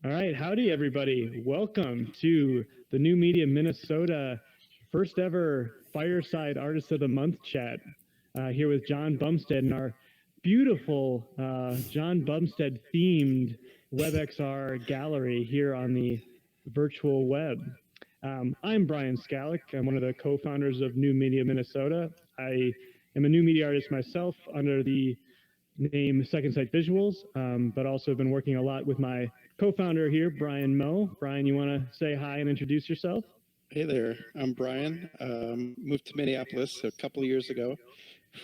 All right, howdy everybody. Welcome to the New Media Minnesota first ever Fireside Artist of the Month chat. Here with John Bumstead and our beautiful John Bumstead themed WebXR gallery here on the virtual web. I'm Brian Skalick. I'm one of the co-founders of New Media Minnesota. I am a new media artist myself under the name Second Sight Visuals, but also been working a lot with my co-founder here, Brian Moe. Brian, you want to say hi and introduce yourself? Hey there, I'm Brian. Moved to Minneapolis a couple of years ago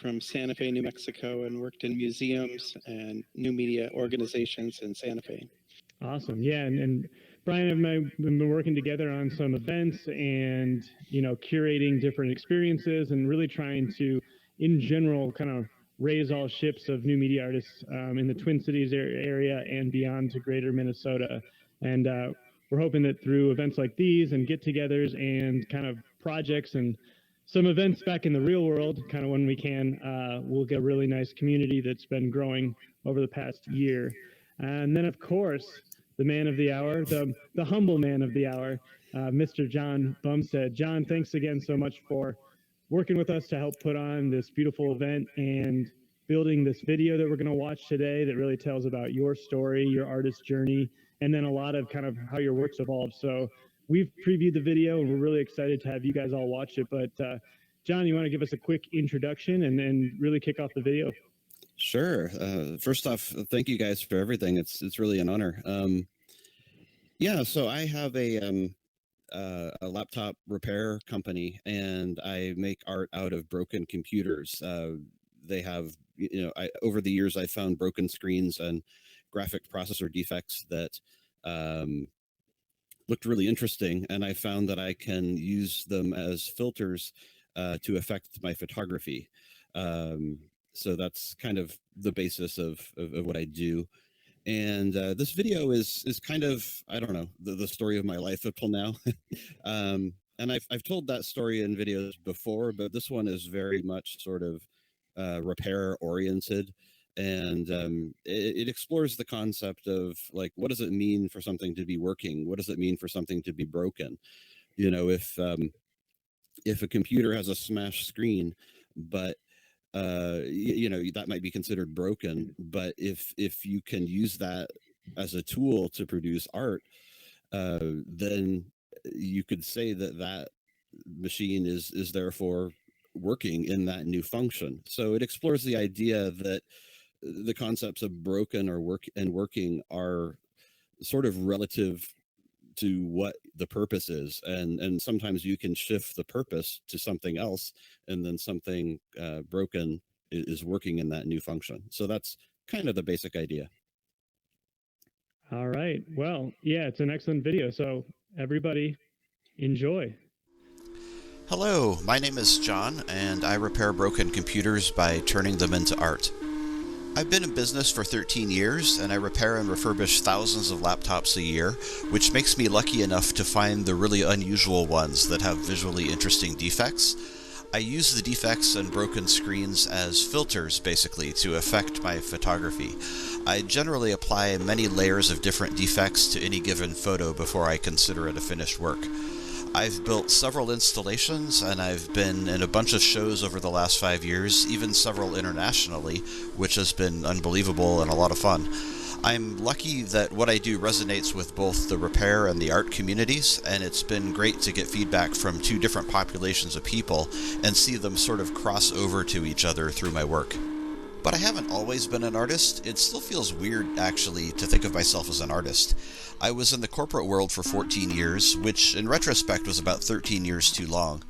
from Santa Fe, New Mexico, and worked in museums and new media organizations in Santa Fe. Awesome. Yeah, and Brian and I have been working together on some events and, curating different experiences and really trying to, in general, kind of raise all ships of new media artists in the Twin Cities area and beyond to greater Minnesota. And we're hoping that through events like these and get-togethers and kind of projects and some events back in the real world, kind of when we can, we'll get a really nice community that's been growing over the past year. And then, of course, the man of the hour, the humble man of the hour, Mr. John Bumstead. John, thanks again so much for working with us to help put on this beautiful event and building this video that we're going to watch today that really tells about your story, your artist journey, and then a lot of kind of how your work's evolved. So we've previewed the video and we're really excited to have you guys all watch it. But John, you want to give us a quick introduction and then really kick off the video? Sure. First off, thank you guys for everything. It's really an honor. Yeah, so I have a laptop repair company, and I make art out of broken computers. They have, over the years, I found broken screens and graphic processor defects that looked really interesting, and I found that I can use them as filters to affect my photography. So that's kind of the basis of what I do. And this video is kind of, I don't know, the story of my life up till now. And I've told that story in videos before, but this one is very much sort of repair oriented. And it explores the concept of, like, what does it mean for something to be working? What does it mean for something to be broken? If a computer has a smashed screen, but that might be considered broken, but if you can use that as a tool to produce art, then you could say that machine is therefore working in that new function. So it explores the idea that the concepts of broken or working are sort of relative to what the purpose is, and sometimes you can shift the purpose to something else, and then something broken is working in that new function. So that's kind of the basic idea. All right. Well, yeah, it's an excellent video. So everybody, enjoy. Hello, my name is John, and I repair broken computers by turning them into art. I've been in business for 13 years, and I repair and refurbish thousands of laptops a year, which makes me lucky enough to find the really unusual ones that have visually interesting defects. I use the defects and broken screens as filters, basically, to affect my photography. I generally apply many layers of different defects to any given photo before I consider it a finished work. I've built several installations, and I've been in a bunch of shows over the last 5 years, even several internationally, which has been unbelievable and a lot of fun. I'm lucky that what I do resonates with both the repair and the art communities, and it's been great to get feedback from two different populations of people and see them sort of cross over to each other through my work. But I haven't always been an artist. It still feels weird, actually, to think of myself as an artist. I was in the corporate world for 14 years, which in retrospect was about 13 years too long.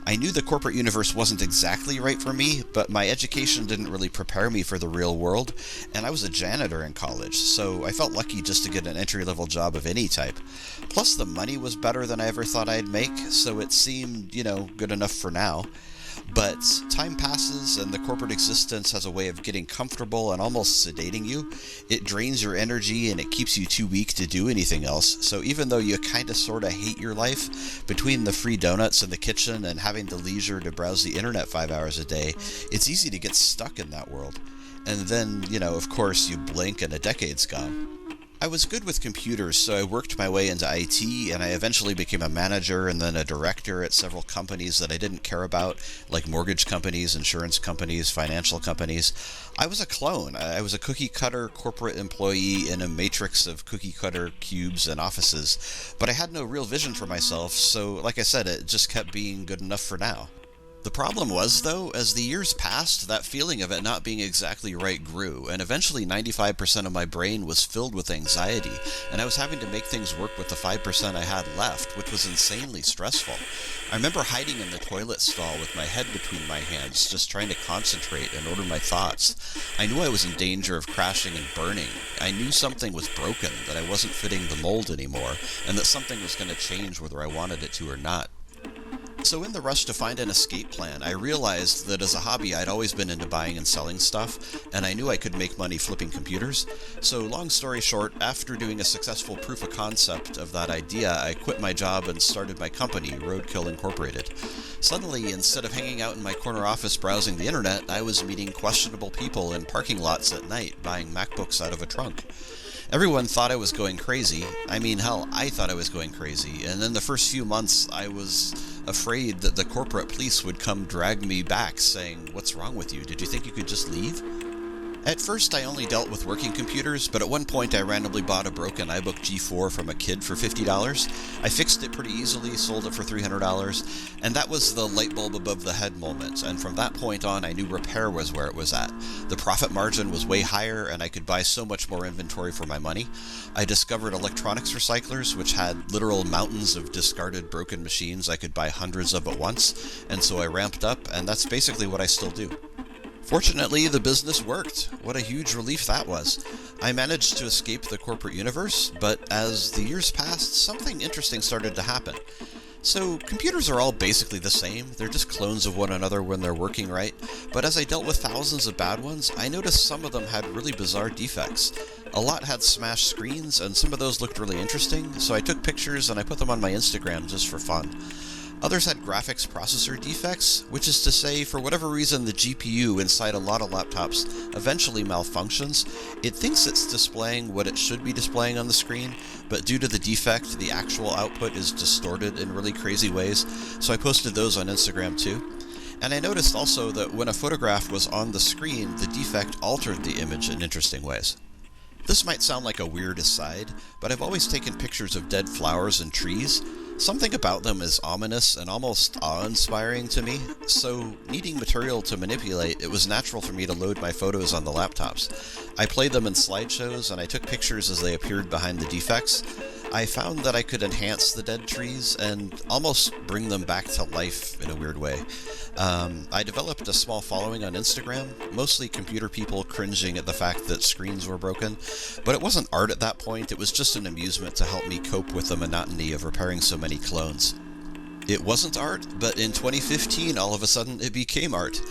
I knew the corporate universe wasn't exactly right for me, but my education didn't really prepare me for the real world, and I was a janitor in college, so I felt lucky just to get an entry-level job of any type. Plus, the money was better than I ever thought I'd make, so it seemed, good enough for now. But time passes, and the corporate existence has a way of getting comfortable and almost sedating you. It drains your energy, and it keeps you too weak to do anything else. So even though you kinda sorta hate your life, between the free donuts in the kitchen and having the leisure to browse the internet 5 hours a day, it's easy to get stuck in that world. And then, of course, you blink and a decade's gone. I was good with computers, so I worked my way into IT, and I eventually became a manager and then a director at several companies that I didn't care about, like mortgage companies, insurance companies, financial companies. I was a clone. I was a cookie-cutter corporate employee in a matrix of cookie-cutter cubes and offices, but I had no real vision for myself, so like I said, it just kept being good enough for now. The problem was, though, as the years passed, that feeling of it not being exactly right grew, and eventually 95% of my brain was filled with anxiety, and I was having to make things work with the 5% I had left, which was insanely stressful. I remember hiding in the toilet stall with my head between my hands, just trying to concentrate and order my thoughts. I knew I was in danger of crashing and burning. I knew something was broken, that I wasn't fitting the mold anymore, and that something was going to change whether I wanted it to or not. So in the rush to find an escape plan, I realized that as a hobby I'd always been into buying and selling stuff, and I knew I could make money flipping computers. So long story short, after doing a successful proof of concept of that idea, I quit my job and started my company, Roadkill Incorporated. Suddenly, instead of hanging out in my corner office browsing the internet, I was meeting questionable people in parking lots at night buying MacBooks out of a trunk. Everyone thought I was going crazy. I mean, hell, I thought I was going crazy. And in the first few months, I was afraid that the corporate police would come drag me back saying, "What's wrong with you? Did you think you could just leave?" At first, I only dealt with working computers, but at one point I randomly bought a broken iBook G4 from a kid for $50. I fixed it pretty easily, sold it for $300, and that was the light bulb above the head moment, and from that point on I knew repair was where it was at. The profit margin was way higher, and I could buy so much more inventory for my money. I discovered electronics recyclers, which had literal mountains of discarded broken machines I could buy hundreds of at once, and so I ramped up, and that's basically what I still do. Fortunately, the business worked. What a huge relief that was. I managed to escape the corporate universe, but as the years passed, something interesting started to happen. So, computers are all basically the same, they're just clones of one another when they're working right, but as I dealt with thousands of bad ones, I noticed some of them had really bizarre defects. A lot had smashed screens, and some of those looked really interesting, so I took pictures and I put them on my Instagram just for fun. Others had graphics processor defects, which is to say, for whatever reason the GPU inside a lot of laptops eventually malfunctions. It thinks it's displaying what it should be displaying on the screen, but due to the defect, the actual output is distorted in really crazy ways, so I posted those on Instagram too. And I noticed also that when a photograph was on the screen, the defect altered the image in interesting ways. This might sound like a weird aside, but I've always taken pictures of dead flowers and trees. Something about them is ominous and almost awe-inspiring to me, so needing material to manipulate, it was natural for me to load my photos on the laptops. I played them in slideshows and I took pictures as they appeared behind the defects. I found that I could enhance the dead trees and almost bring them back to life in a weird way. I developed a small following on Instagram, mostly computer people cringing at the fact that screens were broken, but it wasn't art at that point, it was just an amusement to help me cope with the monotony of repairing so many clones. It wasn't art, but in 2015, all of a sudden, it became art.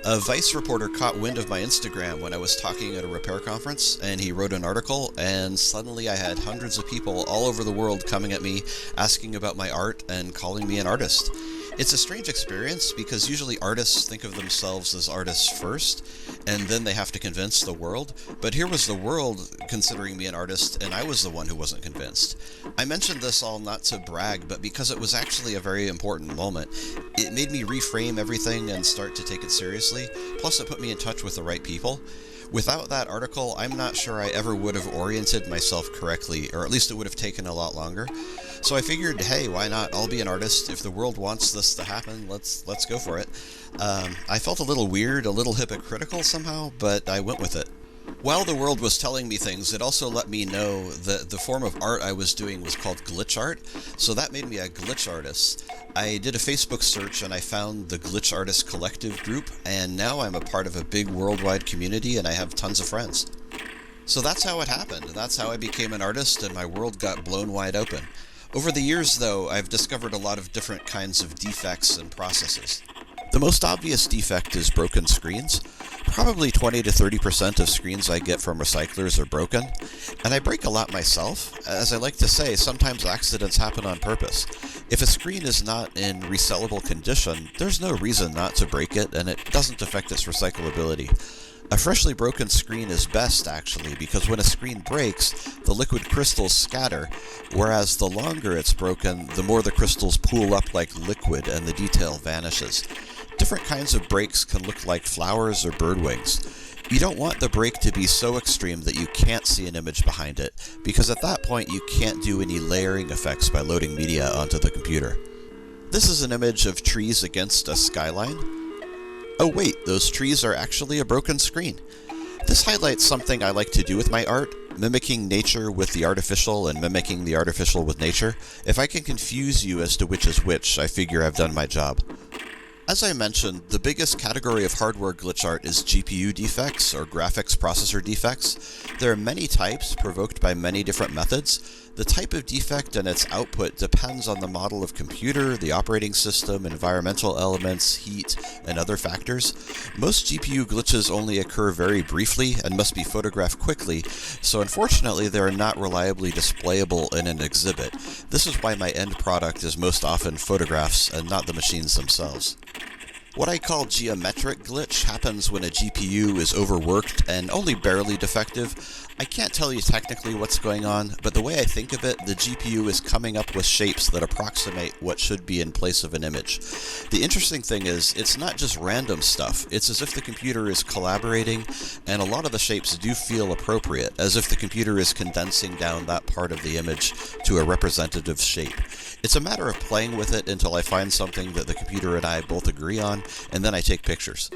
A Vice reporter caught wind of my Instagram when I was talking at a repair conference, and he wrote an article, and suddenly I had hundreds of people all over the world coming at me, asking about my art and calling me an artist. It's a strange experience because usually artists think of themselves as artists first, and then they have to convince the world, but here was the world considering me an artist, and I was the one who wasn't convinced. I mentioned this all not to brag, but because it was actually a very important moment. It made me reframe everything and start to take it seriously, plus it put me in touch with the right people. Without that article, I'm not sure I ever would have oriented myself correctly, or at least it would have taken a lot longer. So I figured, hey, why not? I'll be an artist. If the world wants this to happen, let's go for it. I felt a little weird, a little hypocritical somehow, but I went with it. While the world was telling me things, it also let me know that the form of art I was doing was called glitch art, so that made me a glitch artist. I did a Facebook search and I found the Glitch Artist Collective group, and now I'm a part of a big worldwide community and I have tons of friends. So that's how it happened. That's how I became an artist and my world got blown wide open. Over the years, though, I've discovered a lot of different kinds of defects and processes. The most obvious defect is broken screens. Probably 20 to 30% of screens I get from recyclers are broken, and I break a lot myself. As I like to say, sometimes accidents happen on purpose. If a screen is not in resellable condition, there's no reason not to break it, and it doesn't affect its recyclability. A freshly broken screen is best, actually, because when a screen breaks, the liquid crystals scatter, whereas the longer it's broken, the more the crystals pool up like liquid and the detail vanishes. Different kinds of breaks can look like flowers or bird wings. You don't want the break to be so extreme that you can't see an image behind it, because at that point you can't do any layering effects by loading media onto the computer. This is an image of trees against a skyline. Oh wait, those trees are actually a broken screen. This highlights something I like to do with my art, mimicking nature with the artificial and mimicking the artificial with nature. If I can confuse you as to which is which, I figure I've done my job. As I mentioned, the biggest category of hardware glitch art is GPU defects, or graphics processor defects. There are many types, provoked by many different methods. The type of defect and its output depends on the model of computer, the operating system, environmental elements, heat, and other factors. Most GPU glitches only occur very briefly and must be photographed quickly, so unfortunately they are not reliably displayable in an exhibit. This is why my end product is most often photographs and not the machines themselves. What I call geometric glitch happens when a GPU is overworked and only barely defective. I can't tell you technically what's going on, but the way I think of it, the GPU is coming up with shapes that approximate what should be in place of an image. The interesting thing is, it's not just random stuff. It's as if the computer is collaborating, and a lot of the shapes do feel appropriate, as if the computer is condensing down that part of the image to a representative shape. It's a matter of playing with it until I find something that the computer and I both agree on, and then I take pictures.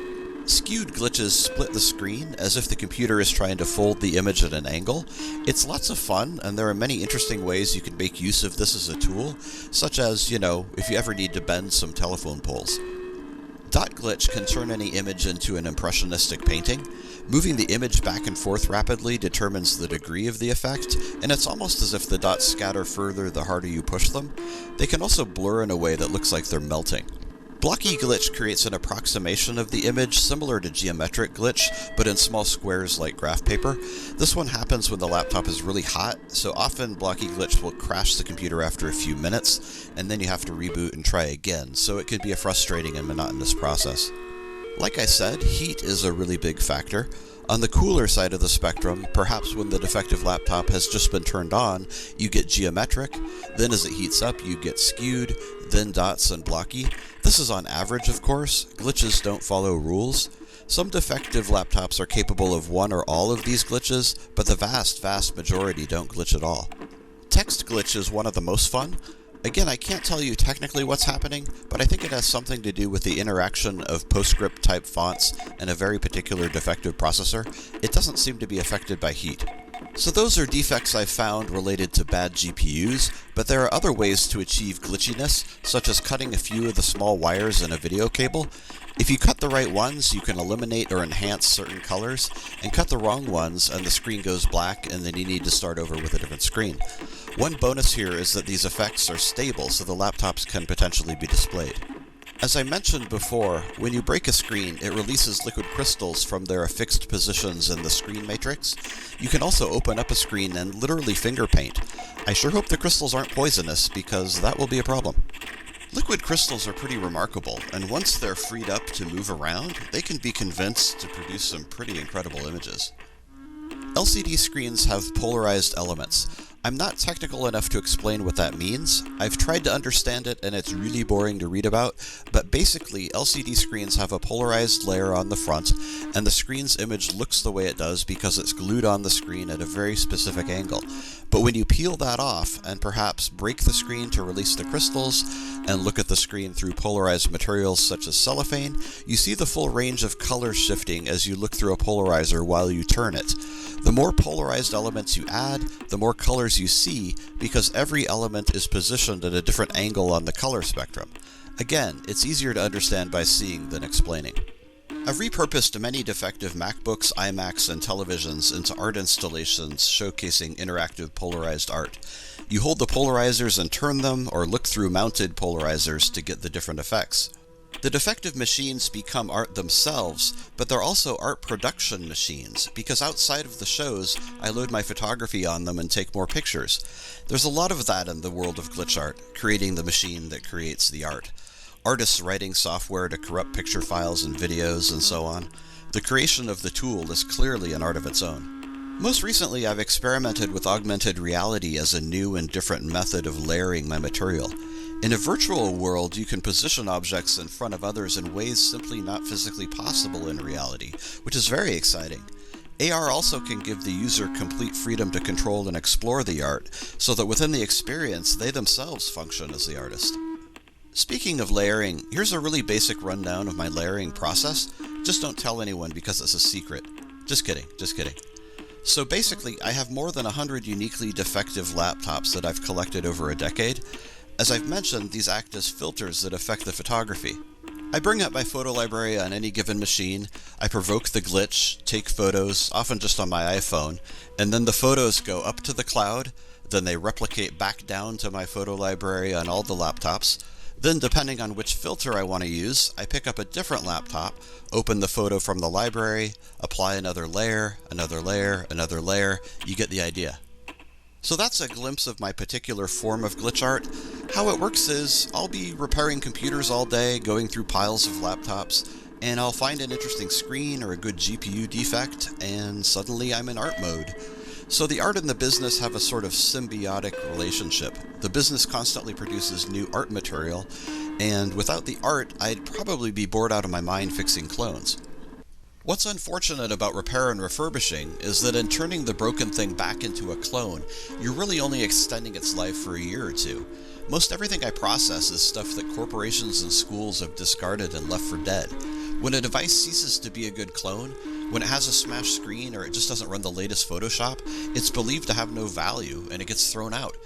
Skewed glitches split the screen as if the computer is trying to fold the image at an angle. It's lots of fun, and there are many interesting ways you can make use of this as a tool, such as, if you ever need to bend some telephone poles. Dot glitch can turn any image into an impressionistic painting. Moving the image back and forth rapidly determines the degree of the effect, and it's almost as if the dots scatter further the harder you push them. They can also blur in a way that looks like they're melting. Blocky glitch creates an approximation of the image similar to geometric glitch, but in small squares like graph paper. This one happens when the laptop is really hot, so often blocky glitch will crash the computer after a few minutes, and then you have to reboot and try again, so it could be a frustrating and monotonous process. Like I said, heat is a really big factor. On the cooler side of the spectrum, perhaps when the defective laptop has just been turned on, you get geometric, then as it heats up you get skewed, then dots and blocky. This is on average, of course. Glitches don't follow rules. Some defective laptops are capable of one or all of these glitches, but the vast majority don't glitch at all. Text glitch is one of the most fun. Again, I can't tell you technically what's happening, but I think it has something to do with the interaction of PostScript type fonts and a very particular defective processor. It doesn't seem to be affected by heat. So those are defects I've found related to bad GPUs, but there are other ways to achieve glitchiness, such as cutting a few of the small wires in a video cable. If you cut the right ones, you can eliminate or enhance certain colors, and cut the wrong ones and the screen goes black and then you need to start over with a different screen. One bonus here is that these effects are stable, so the laptops can potentially be displayed. As I mentioned before, when you break a screen, it releases liquid crystals from their affixed positions in the screen matrix. You can also open up a screen and literally finger paint. I sure hope the crystals aren't poisonous, because that will be a problem. Liquid crystals are pretty remarkable, and once they're freed up to move around, they can be convinced to produce some pretty incredible images. LCD screens have polarized elements. I'm not technical enough to explain what that means. I've tried to understand it and it's really boring to read about, but basically LCD screens have a polarized layer on the front, and the screen's image looks the way it does because it's glued on the screen at a very specific angle. But when you peel that off and perhaps break the screen to release the crystals and look at the screen through polarized materials such as cellophane, you see the full range of color shifting as you look through a polarizer while you turn it. The more polarized elements you add, the more colors you see, because every element is positioned at a different angle on the color spectrum. Again, it's easier to understand by seeing than explaining. I've repurposed many defective MacBooks, iMacs, and televisions into art installations showcasing interactive polarized art. You hold the polarizers and turn them, or look through mounted polarizers to get the different effects. The defective machines become art themselves, but they're also art production machines, because outside of the shows, I load my photography on them and take more pictures. There's a lot of that in the world of glitch art, creating the machine that creates the art. Artists writing software to corrupt picture files and videos and so on. The creation of the tool is clearly an art of its own. Most recently, I've experimented with augmented reality as a new and different method of layering my material. In a virtual world, you can position objects in front of others in ways simply not physically possible in reality, which is very exciting. AR also can give the user complete freedom to control and explore the art, so that within the experience, they themselves function as the artist. Speaking of layering, here's a really basic rundown of my layering process. Just don't tell anyone because it's a secret. Just kidding, just kidding. So basically, I have more than 100 uniquely defective laptops that I've collected over a decade. As I've mentioned, these act as filters that affect the photography. I bring up my photo library on any given machine, I provoke the glitch, take photos, often just on my iPhone, and then the photos go up to the cloud, then they replicate back down to my photo library on all the laptops. Then, depending on which filter I want to use, I pick up a different laptop, open the photo from the library, apply another layer, another layer, another layer. You get the idea. So that's a glimpse of my particular form of glitch art. How it works is, I'll be repairing computers all day, going through piles of laptops, and I'll find an interesting screen or a good GPU defect, and suddenly I'm in art mode. So the art and the business have a sort of symbiotic relationship. The business constantly produces new art material, and without the art, I'd probably be bored out of my mind fixing clones. What's unfortunate about repair and refurbishing is that in turning the broken thing back into a clone, you're really only extending its life for a year or two. Most everything I process is stuff that corporations and schools have discarded and left for dead. When a device ceases to be a good clone, when it has a smashed screen or it just doesn't run the latest Photoshop, it's believed to have no value and it gets thrown out.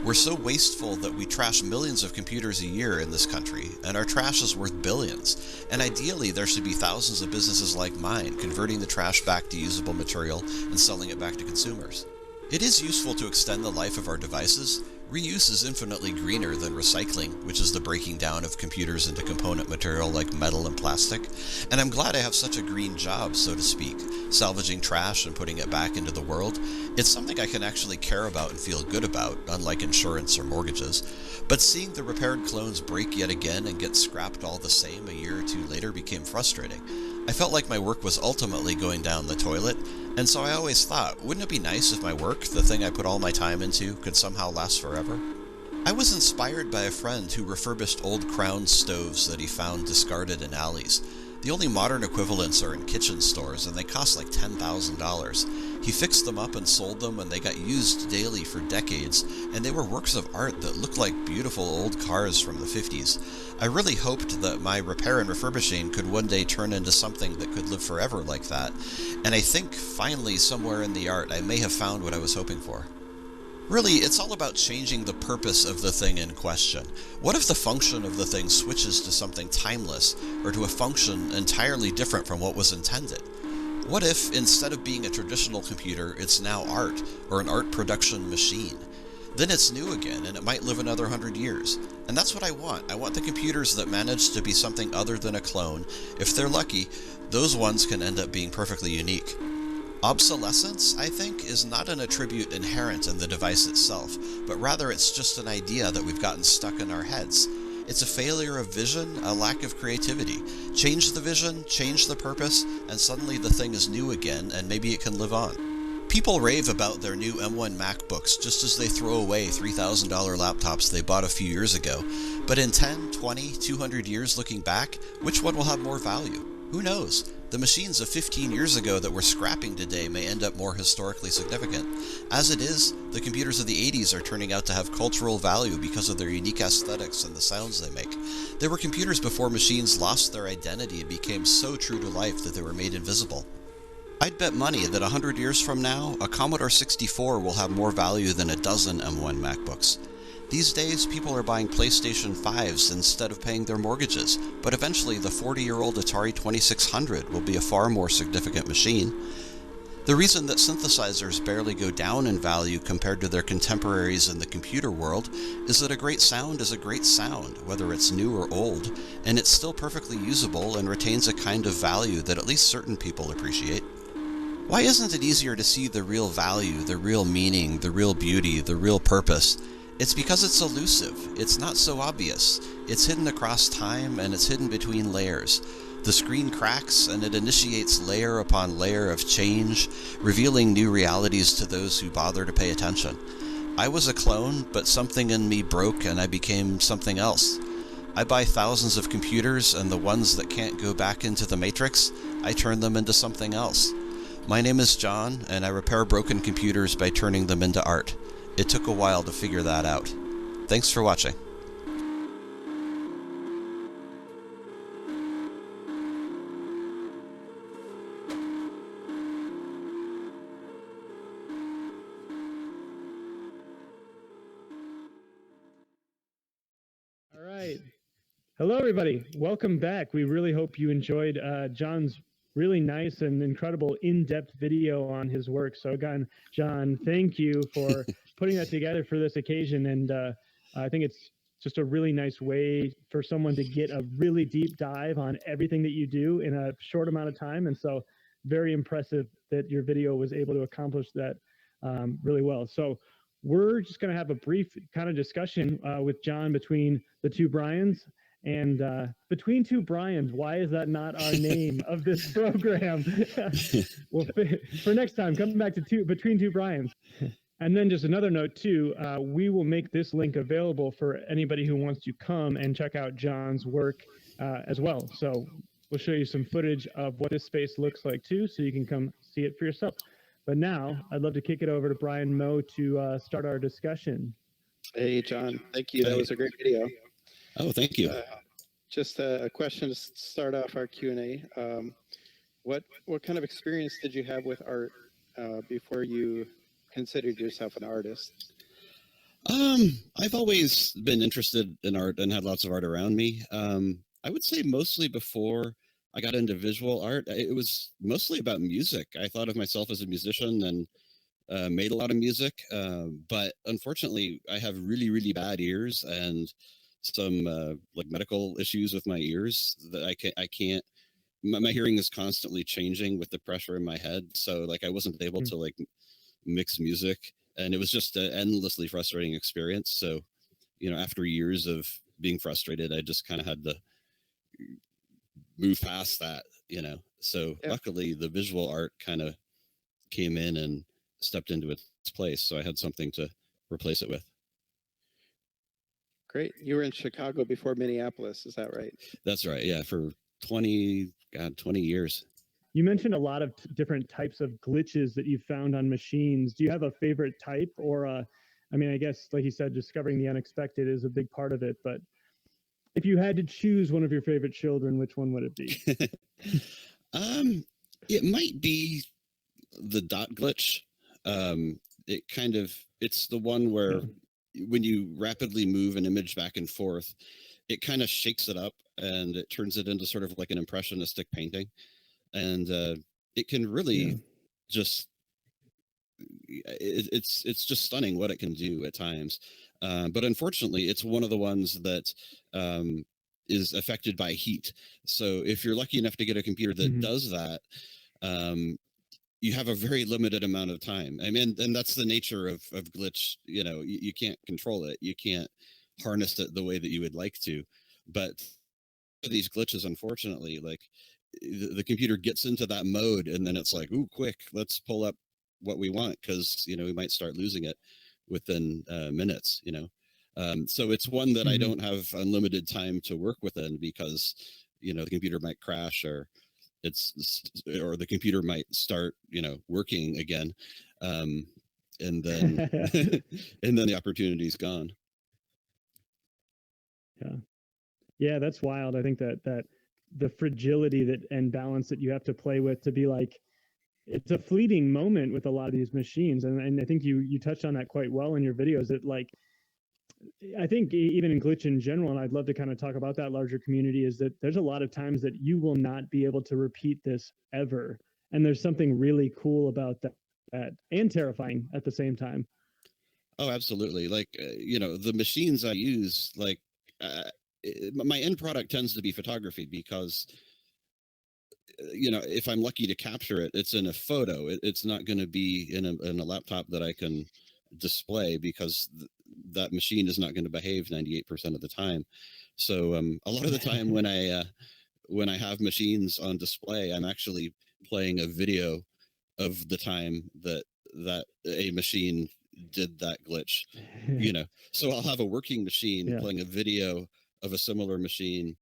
We're so wasteful that we trash millions of computers a year in this country, and our trash is worth billions. And ideally, there should be thousands of businesses like mine converting the trash back to usable material and selling it back to consumers. It is useful to extend the life of our devices. Reuse is infinitely greener than recycling, which is the breaking down of computers into component material like metal and plastic. And I'm glad I have such a green job, so to speak, salvaging trash and putting it back into the world. It's something I can actually care about and feel good about, unlike insurance or mortgages. But seeing the repaired clones break yet again and get scrapped all the same a year or two later became frustrating. I felt like my work was ultimately going down the toilet, and so I always thought, wouldn't it be nice if my work, the thing I put all my time into, could somehow last forever? I was inspired by a friend who refurbished old Crown stoves that he found discarded in alleys. The only modern equivalents are in kitchen stores, and they cost like $10,000. He fixed them up and sold them, and they got used daily for decades, and they were works of art that looked like beautiful old cars from the 50s. I really hoped that my repair and refurbishing could one day turn into something that could live forever like that, and I think finally somewhere in the art I may have found what I was hoping for. Really, it's all about changing the purpose of the thing in question. What if the function of the thing switches to something timeless, or to a function entirely different from what was intended? What if, instead of being a traditional computer, it's now art, or an art production machine? Then it's new again, and it might live another 100 years. And that's what I want. I want the computers that manage to be something other than a clone. If they're lucky, those ones can end up being perfectly unique. Obsolescence, I think, is not an attribute inherent in the device itself, but rather it's just an idea that we've gotten stuck in our heads. It's a failure of vision, a lack of creativity. Change the vision, change the purpose, and suddenly the thing is new again, and maybe it can live on. People rave about their new M1 MacBooks just as they throw away $3,000 laptops they bought a few years ago. But in 10, 20, 200 years looking back, which one will have more value? Who knows? The machines of 15 years ago that we're scrapping today may end up more historically significant. As it is, the computers of the 80s are turning out to have cultural value because of their unique aesthetics and the sounds they make. There were computers before machines lost their identity and became so true to life that they were made invisible. I'd bet money that 100 years from now, a Commodore 64 will have more value than a dozen M1 MacBooks. These days, people are buying PlayStation 5s instead of paying their mortgages, but eventually the 40-year-old Atari 2600 will be a far more significant machine. The reason that synthesizers barely go down in value compared to their contemporaries in the computer world is that a great sound is a great sound, whether it's new or old, and it's still perfectly usable and retains a kind of value that at least certain people appreciate. Why isn't it easier to see the real value, the real meaning, the real beauty, the real purpose? It's because it's elusive. It's not so obvious. It's hidden across time, and it's hidden between layers. The screen cracks and it initiates layer upon layer of change, revealing new realities to those who bother to pay attention. I was a clone, but something in me broke and I became something else. I buy thousands of computers, and the ones that can't go back into the matrix, I turn them into something else. My name is John, and I repair broken computers by turning them into art. It took a while to figure that out. Thanks for watching. All right. Hello, everybody. Welcome back. We really hope you enjoyed John's really nice and incredible in-depth video on his work. So again, John, thank you for putting that together for this occasion. And I think it's just a really nice way for someone to get a really deep dive on everything that you do in a short amount of time. And so very impressive that your video was able to accomplish that really well. So we're just going to have a brief kind of discussion with John between the two Brians. And Between Two Brians, why is that not our name of this program? Well, for next time, come back to Between Two Brians. And then just another note too, we will make this link available for anybody who wants to come and check out John's work as well. So we'll show you some footage of what this space looks like too, so you can come see it for yourself. But now I'd love to kick it over to Brian Moe to start our discussion. Hey, John. Thank you. That was a great video. Oh, thank you. Just a question to start off our Q&A. What kind of experience did you have with art before you considered yourself an artist? I've always been interested in art and had lots of art around me. I would say mostly before I got into visual art, it was mostly about music. I thought of myself as a musician and made a lot of music, but unfortunately, I have really, really bad ears and some like medical issues with my ears that I can't. My hearing is constantly changing with the pressure in my head, so like I wasn't able to like mix music, and it was just an endlessly frustrating experience. So, you know, after years of being frustrated, I just kind of had to move past that, you know. So luckily the visual art kind of came in and stepped into its place, so I had something to replace it with. Great. You were in Chicago before Minneapolis, is that right? That's right. Yeah, for 20 years. You mentioned a lot of different types of glitches that you found on machines. Do you have a favorite type, or I mean, I guess like you said, discovering the unexpected is a big part of it, but if you had to choose one of your favorite children, which one would it be? It might be the dot glitch. It's the one where when you rapidly move an image back and forth, it kind of shakes it up and it turns it into sort of like an impressionistic painting. And it can really just, it's just stunning what it can do at times. But unfortunately, it's one of the ones that is affected by heat. So if you're lucky enough to get a computer that does that, you have a very limited amount of time. I mean, and that's the nature of glitch. You know, you can't control it. You can't harness it the way that you would like to. But these glitches, unfortunately, like the computer gets into that mode and then it's like, ooh, quick, let's pull up what we want, because, you know, we might start losing it within minutes, you know. So it's one that I don't have unlimited time to work within, because, you know, the computer might crash, or the computer might start, you know, working again, and then and then the opportunity's gone. Yeah, that's wild. I think that the fragility and balance that you have to play with to be like, it's a fleeting moment with a lot of these machines, and I think you touched on that quite well in your videos. That like, I think even in glitch in general, and I'd love to kind of talk about that larger community, is that there's a lot of times that you will not be able to repeat this ever. And there's something really cool about that and terrifying at the same time. Oh, absolutely. Like, you know, the machines I use, like my end product tends to be photography, because, you know, if I'm lucky to capture it, it's in a photo. It's not going to be in a laptop that I can display, because that machine is not going to behave 98% of the time. So a lot of the time when I when I have machines on display, I'm actually playing a video of the time that a machine did that glitch. So I'll have a working machine playing a video of a similar machine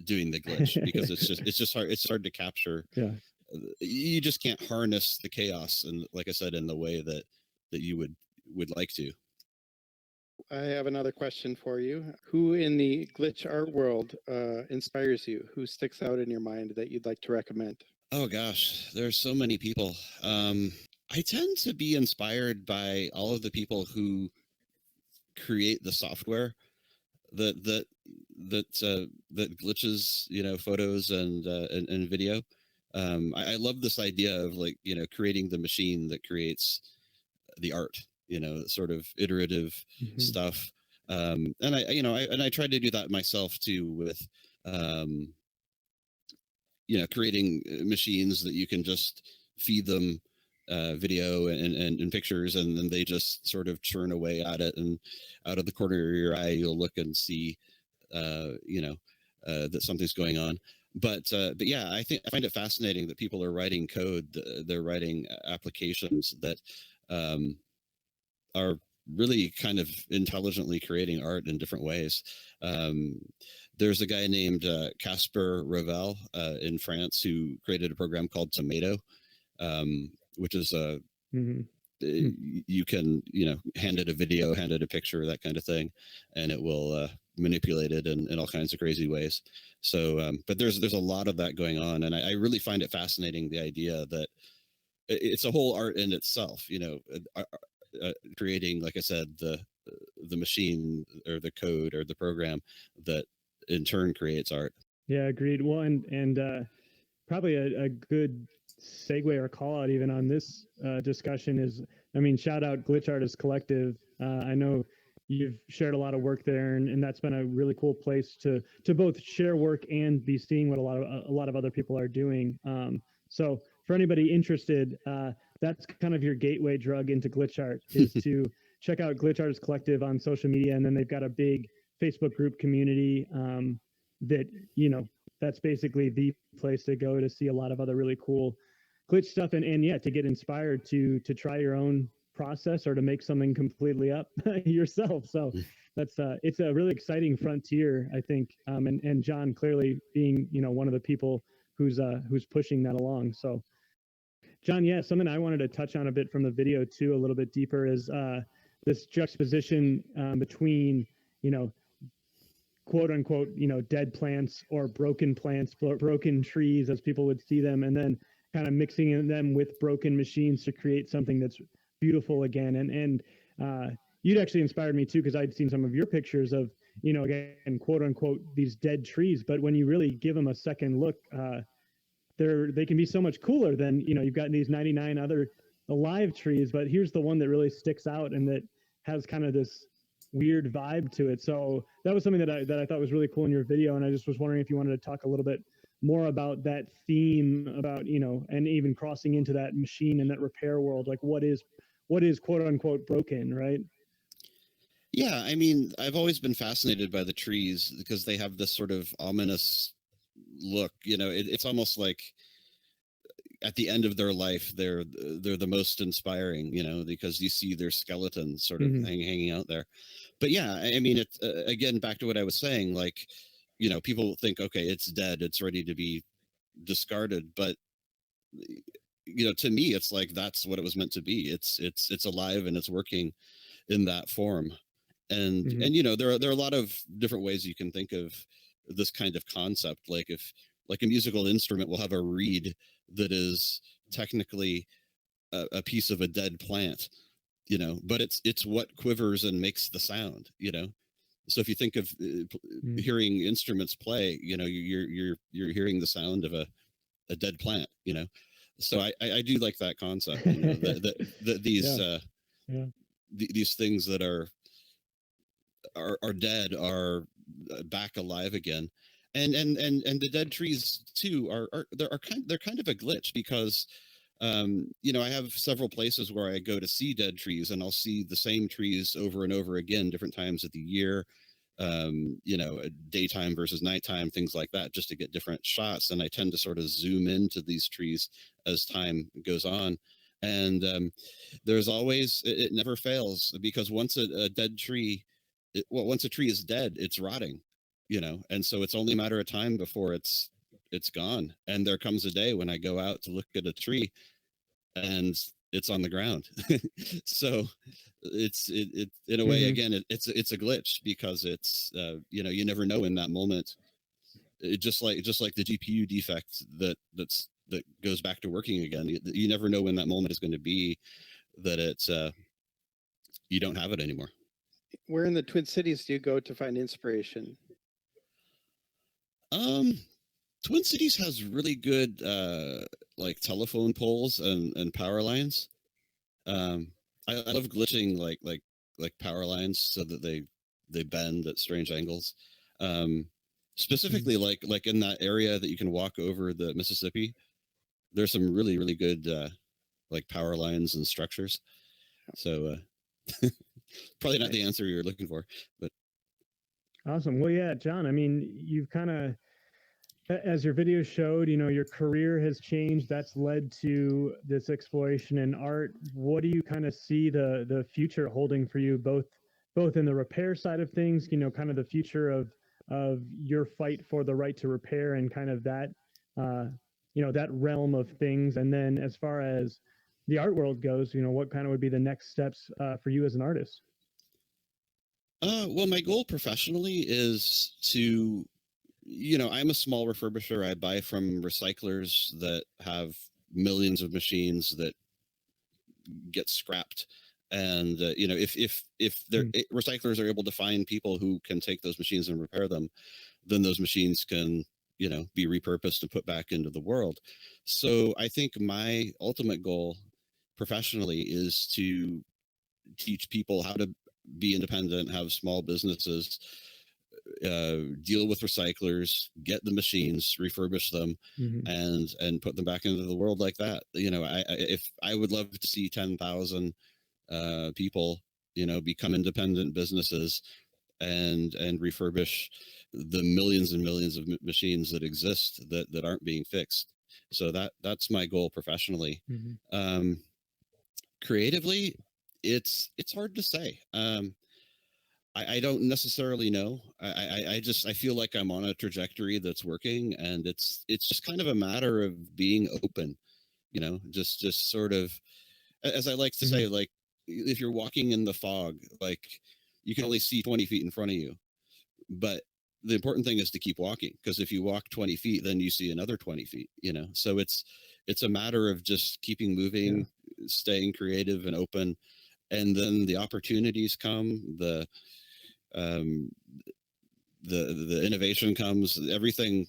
doing the glitch, because it's hard to capture. You just can't harness the chaos, and like I said, in the way that you would like to. I have another question for you. Who in the glitch art world inspires you? Who sticks out in your mind that you'd like to recommend? Oh gosh, there's so many people. I tend to be inspired by all of the people who create the software that glitches, photos and video. I love this idea of, like, creating the machine that creates the art, sort of iterative stuff. And I tried to do that myself too, with creating machines that you can just feed them video and pictures, and then they just sort of churn away at it, and out of the corner of your eye you'll look and see that something's going on. But yeah, I find it fascinating that people are writing code, they're writing applications that are really kind of intelligently creating art in different ways. There's a guy named Casper Revel in France who created a program called Tomato, which is a you can hand it a video, hand it a picture, that kind of thing, and it will manipulate it in all kinds of crazy ways. So but there's a lot of that going on, and I really find it fascinating, the idea that it's a whole art in itself, creating, like I said, the machine or the code or the program that in turn creates art. Yeah, agreed. Well, and probably a good segue or call out even on this discussion is, I mean, shout out Glitch Artist Collective. I know you've shared a lot of work there, and that's been a really cool place to both share work and be seeing what a lot of other people are doing. So for anybody interested, that's kind of your gateway drug into glitch art, is to check out Glitch Artist Collective on social media, and then they've got a big Facebook group community that, that's basically the place to go to see a lot of other really cool glitch stuff, and yeah, to get inspired to try your own process or to make something completely up yourself. So that's it's a really exciting frontier, I think. And John clearly being, one of the people who's pushing that along. So John, yeah, something I wanted to touch on a bit from the video too, a little bit deeper, is this juxtaposition between, quote unquote, dead plants or broken plants, broken trees as people would see them, and then kind of mixing them with broken machines to create something that's beautiful again. And you'd actually inspired me too, because I'd seen some of your pictures of, again, quote unquote, these dead trees. But when you really give them a second look, they can be so much cooler than, you've got these 99 other alive trees, but here's the one that really sticks out and that has kind of this weird vibe to it. So that was something that I thought was really cool in your video, and I just was wondering if you wanted to talk a little bit more about that theme, about, and even crossing into that machine and that repair world, like what is quote unquote broken, right? Yeah, I mean, I've always been fascinated by the trees because they have this sort of ominous look. It's almost like at the end of their life, they're the most inspiring, because you see their skeletons sort of hanging out there. But yeah, I mean, it's again, back to what I was saying, like, people think, okay, it's dead, it's ready to be discarded, but to me, it's like that's what it was meant to be. It's alive and it's working in that form. And there are a lot of different ways you can think of this kind of concept. Like if a musical instrument will have a reed that is technically a piece of a dead plant, but it's what quivers and makes the sound, So if you think of hearing instruments play, you're hearing the sound of a dead plant, So I do like that concept, that these these things that are dead are back alive again. And the dead trees too they're kind of a glitch, because I have several places where I go to see dead trees, and I'll see the same trees over and over again, different times of the year. daytime versus nighttime, things like that, just to get different shots. And I tend to sort of zoom into these trees as time goes on. And there's always, it never fails, because once a dead tree, once a tree is dead, it's rotting, and so it's only a matter of time before it's gone. And there comes a day when I go out to look at a tree and it's on the ground. So it in a way, again, it's a glitch, because it's you never know in that moment. Just like the GPU defect that goes back to working again. You never know when that moment is going to be, that it's you don't have it anymore. Where in the Twin Cities do you go to find inspiration? Twin Cities has really good like telephone poles and power lines. I love glitching like power lines so that they bend at strange angles. Specifically, like in that area that you can walk over the Mississippi, there's some really, really good like power lines and structures. So probably not the answer you're looking for, but awesome. Well, yeah, John, I mean, you've kind of, as your video showed, your career has changed. That's led to this exploration in art. What do you kind of see the future holding for you, both in the repair side of things, kind of the future of your fight for the right to repair, and kind of that that realm of things, and then as far as the art world goes, what kind of would be the next steps for you as an artist? Well, my goal professionally is to, I'm a small refurbisher. I buy from recyclers that have millions of machines that get scrapped. And, if they're recyclers are able to find people who can take those machines and repair them, then those machines can, be repurposed and put back into the world. So I think my ultimate goal professionally is to teach people how to be independent, have small businesses, deal with recyclers, get the machines, refurbish them, and put them back into the world like that. If I would love to see 10,000 people, become independent businesses and refurbish the millions and millions of machines that exist that aren't being fixed. So that's my goal professionally. Creatively, it's hard to say. I don't necessarily know. I feel like I'm on a trajectory that's working, and it's just kind of a matter of being open, just sort of, as I like to say, like, if you're walking in the fog, like, you can only see 20 feet in front of you, but the important thing is to keep walking, because if you walk 20 feet, then you see another 20 feet, so it's a matter of just keeping moving, staying creative and open, and then the opportunities come, the innovation comes, everything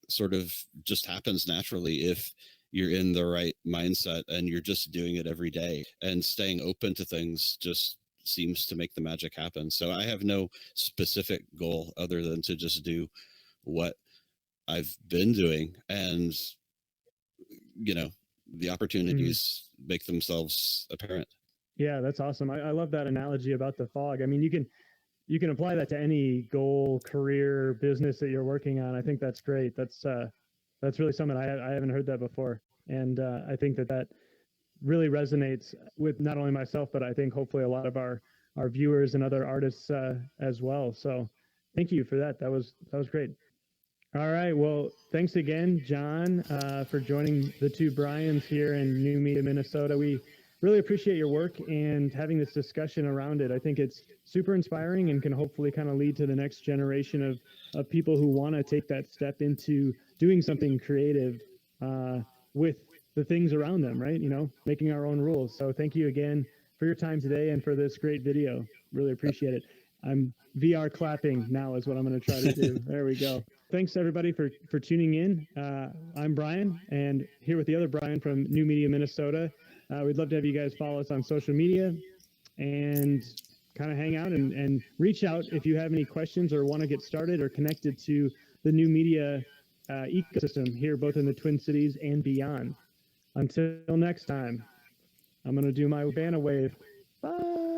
sort of just happens naturally if you're in the right mindset and you're just doing it every day, and staying open to things just seems to make the magic happen. So I have no specific goal other than to just do what I've been doing, and the opportunities make themselves apparent. Yeah, that's awesome. I love that analogy about the fog. I mean, you can apply that to any goal, career, business that you're working on. I think that's great. That's really something I haven't heard that before, and I think that really resonates with not only myself, but I think hopefully a lot of our viewers and other artists as well. So thank you for that. That was great. All right. Well, thanks again, John, for joining the two Brians here in New Media, Minnesota. We really appreciate your work and having this discussion around it. I think it's super inspiring and can hopefully kind of lead to the next generation of people who want to take that step into doing something creative with the things around them, right? Making our own rules. So thank you again for your time today and for this great video. Really appreciate it. I'm VR clapping now is what I'm going to try to do. There we go. Thanks everybody for tuning in. I'm Brian, and here with the other Brian from New Media, Minnesota. We'd love to have you guys follow us on social media and kind of hang out and reach out if you have any questions or want to get started or connected to the New Media ecosystem here, both in the Twin Cities and beyond. Until next time, I'm going to do my Urbana wave. Bye.